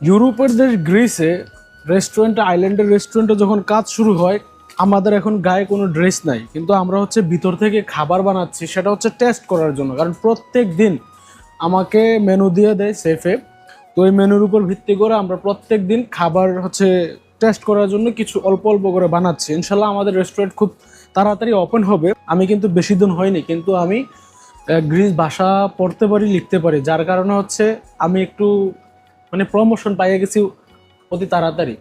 ইউরোপের দেশ গ্রিসে রেস্টুরেন্টে, আইল্যান্ডের রেস্টুরেন্টে যখন কাজ শুরু হয়, আমাদের এখন গায়ে কোনো ড্রেস নাই, কিন্তু আমরা হচ্ছে ভিতর থেকে খাবার বানাচ্ছি, সেটা হচ্ছে টেস্ট করার জন্য। কারণ প্রত্যেক দিন আমাকে মেনু দিয়ে দেয় সেফে, তো ওই মেনুর উপর ভিত্তি করে আমরা প্রত্যেক দিন খাবার হচ্ছে টেস্ট করার জন্য কিছু অল্প অল্প করে বানাচ্ছি। ইনশাল্লাহ আমাদের রেস্টুরেন্ট খুব তাড়াতাড়ি ওপেন হবে। আমি কিন্তু বেশি দিন হয়নি, কিন্তু আমি গ্রিস ভাষা পড়তে পারি, লিখতে পারি, যার কারণে হচ্ছে আমি একটু মানে প্রমোশন পাইয়ে গেছি অতি তাড়াতাড়ি।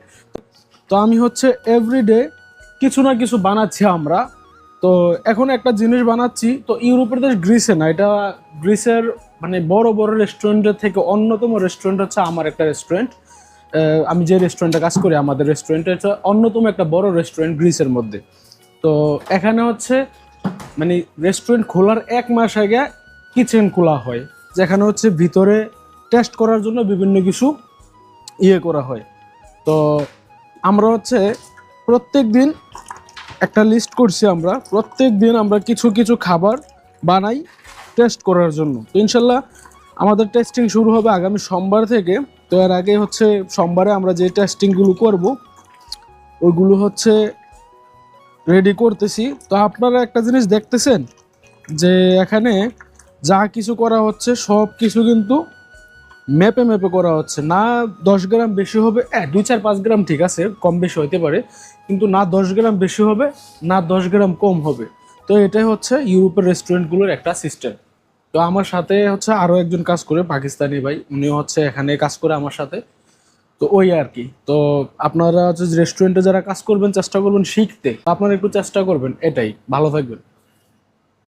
তো আমি হচ্ছে এভরিডে কিছু না কিছু বানাচ্ছি আমরা। তো এখন একটা জিনিস বানাচ্ছি, তো ইউরোপের দেশ গ্রিসে না, এটা গ্রিসের মানে বড় বড় রেস্টুরেন্টের থেকে অন্যতম রেস্টুরেন্ট হচ্ছে আমার একটা রেস্টুরেন্ট। আমি যে রেস্টুরেন্টে কাজ করি, আমাদের রেস্টুরেন্ট এটা অন্যতম একটা বড় রেস্টুরেন্ট গ্রিসের মধ্যে। তো এখানে হচ্ছে মানে রেস্টুরেন্ট খোলার 1 মাস আগে কিচেন খোলা হয়, যেখানে হচ্ছে ভিতরে টেস্ট করার জন্য বিভিন্ন কিছু করা হয়। তো আমরা হচ্ছে প্রত্যেক দিন একটা লিস্ট করছি, আমরা প্রত্যেক দিন আমরা কিছু কিছু খাবার বানাই টেস্ট করার জন্য। তো ইনশাল্লাহ আমাদের টেস্টিং শুরু হবে আগামী সোমবার থেকে। তো এর আগে হচ্ছে সোমবারে আমরা যে টেস্টিংগুলো করব ওইগুলো হচ্ছে রেডি করতেছি। তো আপনারা একটা জিনিস দেখতেছেন যে এখানে যা কিছু করা হচ্ছে সব কিছু কিন্তু ম্যাপে ম্যাপে করা হচ্ছে না। 10 গ্রাম বেশি হবে, 2, 4, 5 গ্রাম ঠিক আছে, কম বেশি হতে পারে, কিন্তু না 10 গ্রাম বেশি হবে, না 10 গ্রাম কম হবে। তো এটাই হচ্ছে ইউরোপের রেস্টুরেন্টগুলোর একটা সিস্টেম। তো আমার সাথে হচ্ছে আরও একজন কাজ করে, পাকিস্তানি ভাই, উনি হচ্ছে এখানে কাজ করে আমার সাথে। তো ওই আর কি। তো আপনারা হচ্ছে রেস্টুরেন্টে যারা কাজ করবেন চেষ্টা করবেন শিখতে, আপনারা একটু চেষ্টা করবেন, এটাই। ভালো থাকবেন।